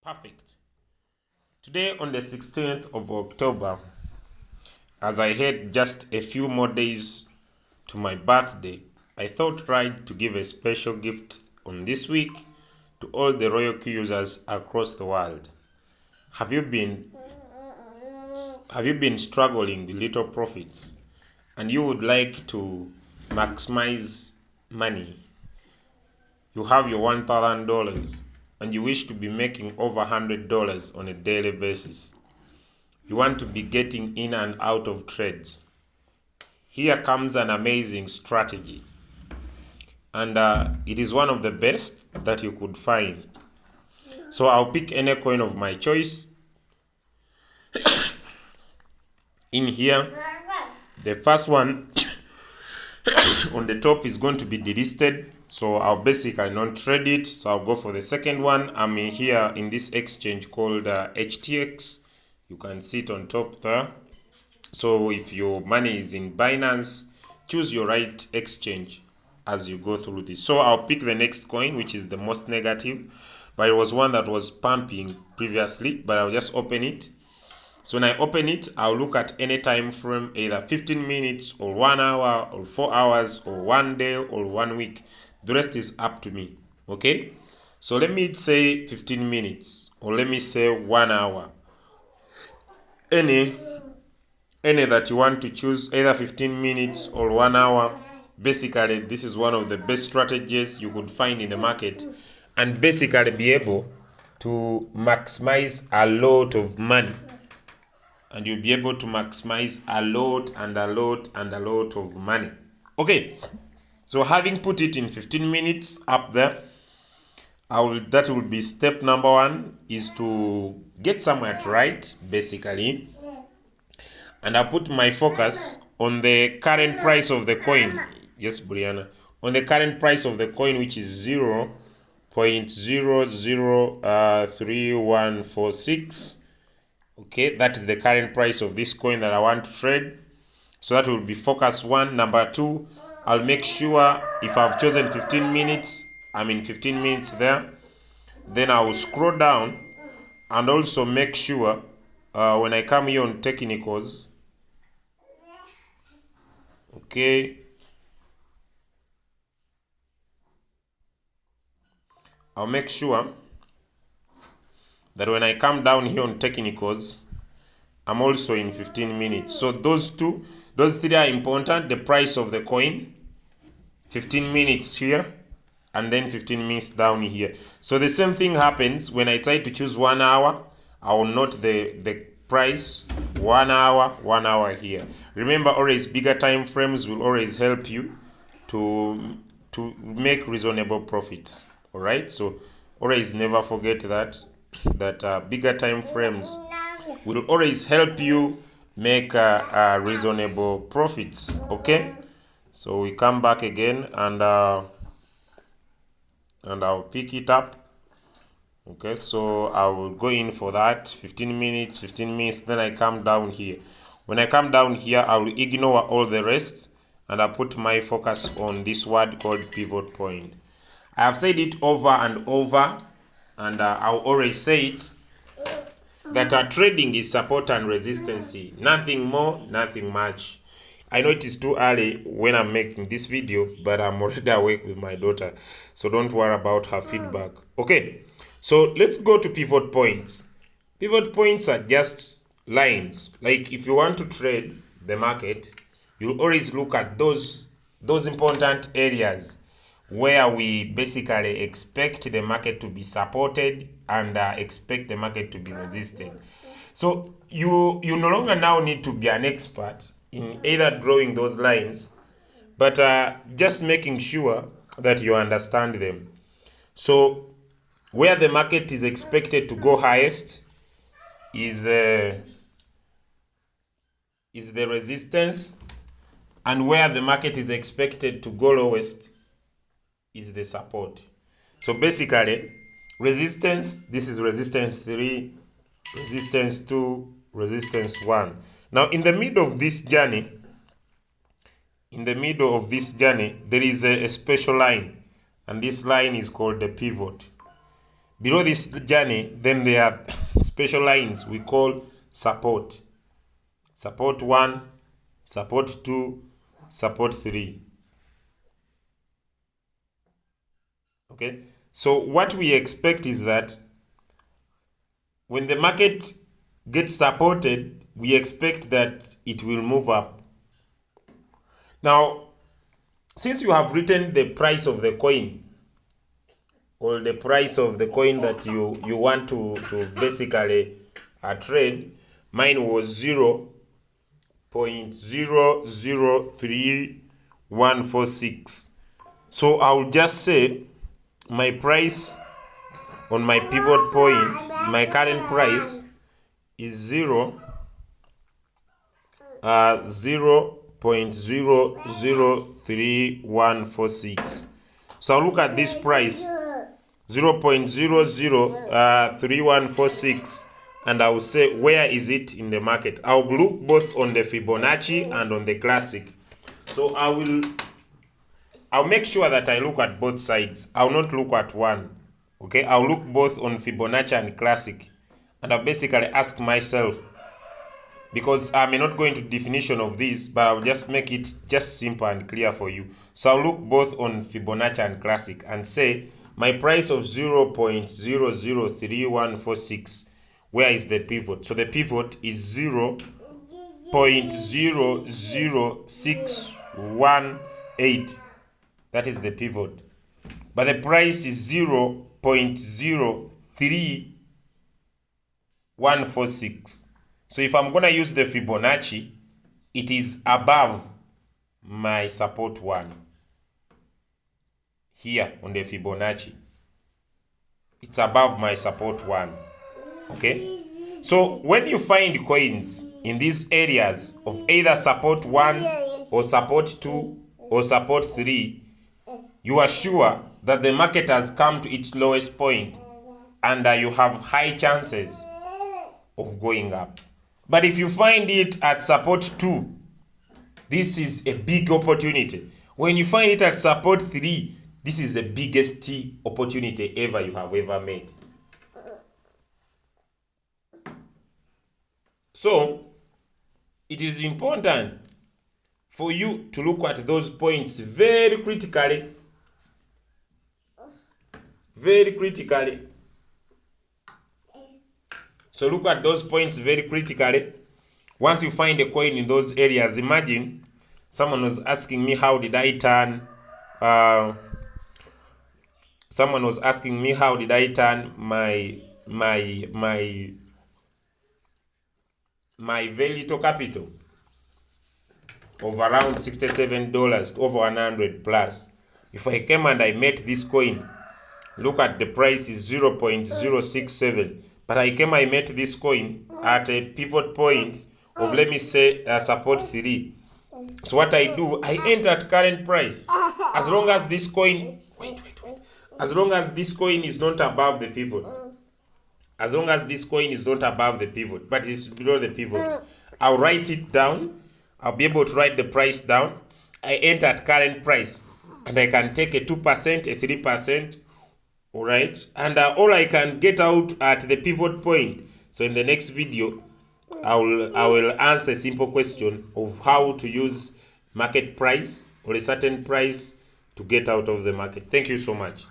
Perfect. Today on the 16th of October, as I had just a few more days to my birthday, I thought right to give a special gift on this week to all the Royalq users across the world. Have you been struggling with little profits and you would like to maximize money? You have your $1,000 and you wish to be making over $100 on a daily basis. You want to be getting in and out of trades. Here comes an amazing strategy, and it is one of the best that you could find. So I'll pick any coin of my choice. In here, the first one on the top is going to be delisted, so I'll basically not trade it. So I'll go for the second one. I'm in here in this exchange called HTX. You can see it on top there. So if your money is in Binance, choose your right exchange as you go through this. So I'll pick the next coin, which is the most negative, but it was one that was pumping previously, but I'll just open it. So when I open it, I'll look at any time frame, either 15 minutes or 1 hour or 4 hours or 1 day or 1 week. The rest is up to me. Okay? So let me say 15 minutes or let me say 1 hour. Any that you want to choose, either 15 minutes or 1 hour. Basically, this is one of the best strategies you could find in the market and basically be able to maximize a lot of money. And you'll be able to maximize a lot of money. Okay, so having put it in 15 minutes up there, that will be step number 1, is to get somewhere to write, basically. And I put my focus on the current price of the coin. Yes, Brianna. On the current price of the coin, which is 0.003146. Okay, that is the current price of this coin that I want to trade. So that will be focus 1. Number 2, I'll make sure if I've chosen 15 minutes, I'm in 15 minutes there. Then I will scroll down and also make sure when I come here on technicals, okay, I'll make sure that when I come down here on technicals, I'm also in 15 minutes. So those 3 are important. The price of the coin, 15 minutes here, and then 15 minutes down here. So the same thing happens when I try to choose 1 hour. I will note the price, 1 hour here. Remember, always bigger time frames will always help you to make reasonable profits. All right, so always never forget that bigger time frames will always help you make reasonable profits. Okay, so we come back again and I'll pick it up. Okay, so I will go in for that 15 minutes, then I come down here. When I come down here, I will ignore all the rest and I put my focus on this word called pivot point. I have said it over and over, and I'll always say it, that trading is support and resistance. Nothing more, nothing much. I know it is too early when I'm making this video, but I'm already awake with my daughter, so don't worry about her feedback. Okay, so let's go to pivot points. Pivot points are just lines. Like if you want to trade the market, you'll always look at those important areas where we basically expect the market to be supported and expect the market to be resisted. So you no longer now need to be an expert in either drawing those lines, but just making sure that you understand them. So where the market is expected to go highest is the resistance, and where the market is expected to go lowest is the support. So basically, resistance, this is resistance 3, resistance 2, resistance 1. Now in the middle of this journey, there is a special line, and this line is called the pivot. Below this journey, then there are special lines we call support. Support 1, support 2, support 3. Okay, so what we expect is that when the market gets supported, we expect that it will move up. Now, since you have written the price of the coin, or the price of the coin that you want to basically trade, mine was 0.003146. So I'll just say my price on my pivot point, my current price is 0.003146. So I'll look at this price 0.003146 and I'll say where is it in the market. I'll look both on the Fibonacci and on the classic. So I'll make sure that I look at both sides. I'll not look at one. Okay, I'll look both on Fibonacci and classic, and I'll basically ask myself, because I may not go into definition of this, but I'll just make it just simple and clear for you. So I'll look both on Fibonacci and classic and say my price of 0.003146, where is the pivot? So the pivot is 0.00618. That is the pivot. But the price is 0.03146. So if I'm going to use the Fibonacci, it is above my support 1. Here on the Fibonacci, it's above my support 1. Okay? So when you find coins in these areas of either support 1 or support 2 or support 3, you are sure that the market has come to its lowest point and you have high chances of going up. But if you find it at support 2, this is a big opportunity. When you find it at support 3, this is the biggest opportunity ever you have ever made. So it is important for you to look at those points very critically. Very critically. So look at those points very critically. Once you find a coin in those areas, imagine someone was asking me how did I turn someone was asking me how did I turn my very little capital of around $67 over 100 plus. If I came and I met this coin, look at the price is 0.067, but I met this coin at a pivot point of, let me say, support 3. So what I do, I enter at current price. As long as this coin, as long as this coin is not above the pivot, as long as this coin is not above the pivot, but it's below the pivot, I'll write it down. I'll be able to write the price down. I enter at current price, and I can take a 2%, a 3%, all right? And all I can get out at the pivot point. So in the next video, I will answer a simple question of how to use market price or a certain price to get out of the market. Thank you so much.